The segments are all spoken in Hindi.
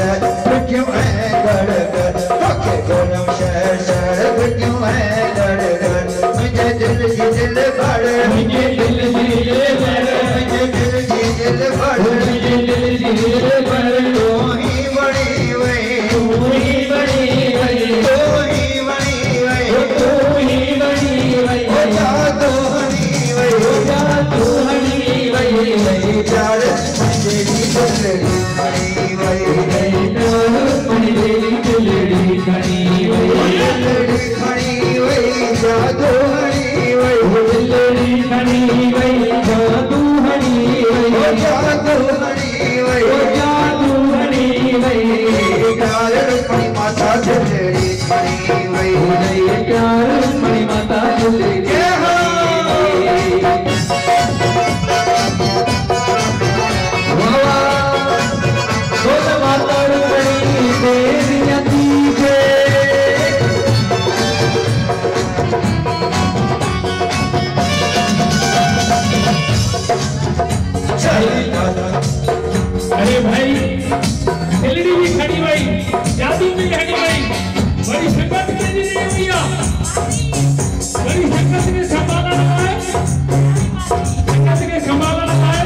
शहर क्यों है गड़गड़, के गरम शहर शहर क्यों है गड़गड़। मुझे दिल की दिल भर, मुझे दिल की दिल भर, मुझे दिल की दिल भर, मुझे दिल की दिल भर। तू ही बड़ी वही, तू ही बड़ी वही, तू ही बड़ी वही, तू ही बड़ी वही। हो जा तू हनी वही, हो जा तू हनी वही वही। प्यार तेरी दिलड़ी खड़ी वही वही, प्यार तेरी दिलड़ी खड़ी वही, दिलड़ी खड़ी वही, जादू हनी वही, दिलड़ी खड़ी वही, जादू हनी वही, जादू हनी वही, जादू हनी वही। प्यार रुक्मणी माता दिलड़ी खड़ी वही, प्यार रुक्मणी माता दिलड़ी। अरे भाई दिलड़ी भी खड़ी भाई, जादू भी खड़ी भाई, बड़ी संगत के लिए भैया, बड़ी संगत ने संभाला है, संगत के संभाला है।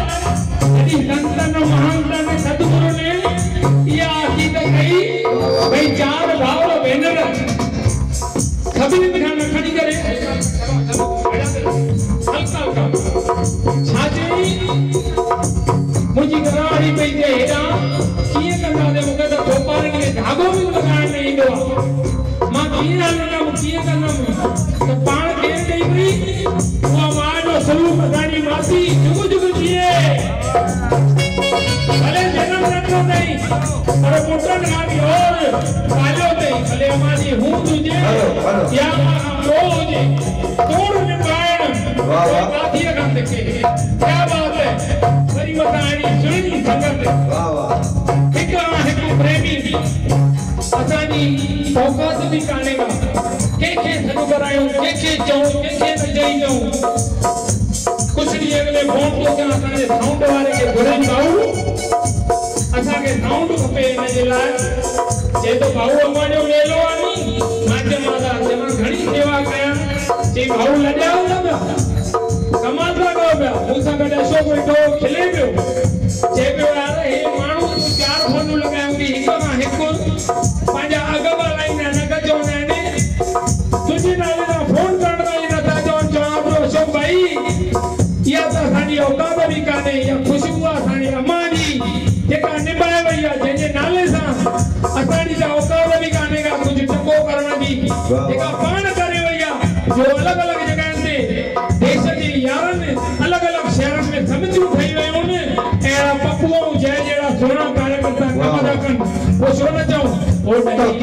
यदि संतन महान सदगुरु ने यह अकीदत कही भाई चार भाव भेनर सभी ने बिठाना खड़ी करे हल्का हल्का छाजे मुझी गराड़ी पे जे हेडा किए कंदा दे मुके तो गोपाल के धागो भी लगाण नहीं इंदो मां किए ना किए कंदा तो पाण केर गई हुई वो मानो स्वरूप असानी मासी जुग जुग जिए भले जन्म रखो नहीं पर पुत्रन ना भी और पालो नहीं भले हमारी हूं तुझे या लो जे तोड़ निभाण वाह वाह बातिया कर देखे क्या बात है बड़ी बतानी सुनी संगत वाह वाह एक प्रेमी असानी औकात भी काने का के सनु करायो के चऊं के न जई जाऊं कुछ दी अगले फोन तो क्या असाने साउंड वाले के घुरे बाऊ असा के साउंड खपे इन जे लाए जे तो बाऊ अमाजो मेलो आनी माजे मादा जमा घणी सेवा कया जे बाऊ लजाओ न कमाता गो बया मुसा गडे अशोक वेठो खिले पियो जे पियो यार हे माण्हू चार फोन लगायो की हिक मां हिक पंहिंजा अग वालाईंदा न कजो ने तुझे नाले दा फोन करण वाली नथा चवनि चवां पियो अशोक भाई इहा त असांजी औकात बि कान्हे इहा ख़ुशबू आहे असांजी अम्मा जी जेका निभाए वई आहे जंहिंजे नाले सां असांजी त औकात बि कान्हे का कुझु टको करण जी जेका पाण करे वई आहे जो अलॻि अलॻि जॻहियुनि ते देश जी यारनि अलॻि अलॻि शहरनि में समितियूं ठही वयूं आहिनि अहिड़ा पप्पू जय जहिड़ा सुहिणा कार्यकर्ता कम था कनि पोइ छो न चऊं वो नहीं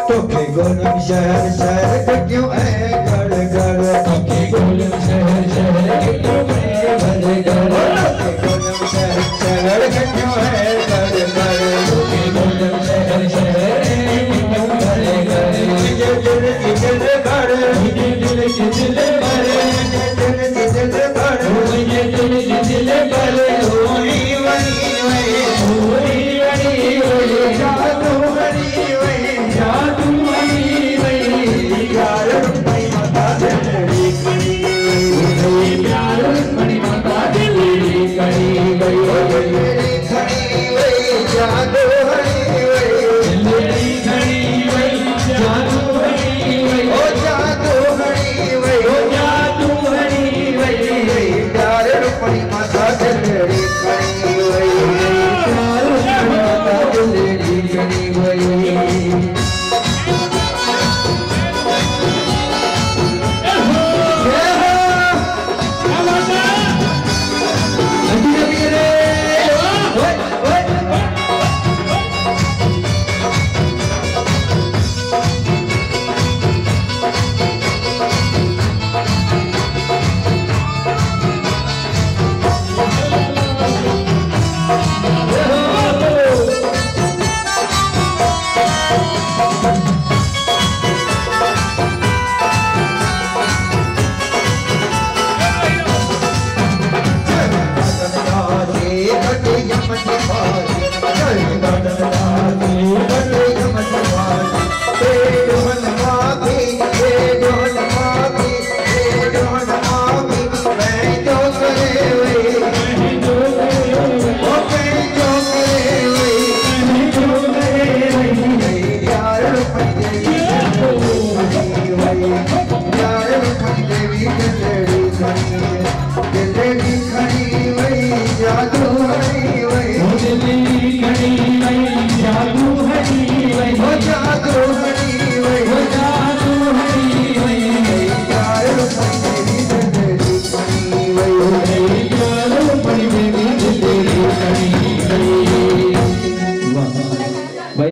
तोखे गोलम शहर शहर क्यों है गड़गड़, तोखे गोलम शहर शहर क्यों है गड़गड़, तोखे गोलम शहर शहर क्यों है गड़गड़, तोखे गोलम शहर शहर क्यों गड़गड़। मुझे दिल की दिल भर, मुझे दिल की दिल भर, मुझे दिल की दिल भर, मुझे दिल की दिल भर। होली वही वही, होली वही वही, जादू वही वही, जादू वही वही। प्यार रुक्मणी माता दिलड़ी खड़ी वही, प्यार रुक्मणी माता दिलड़ी खड़ी वही, दिलड़ी खड़ी वही, जादू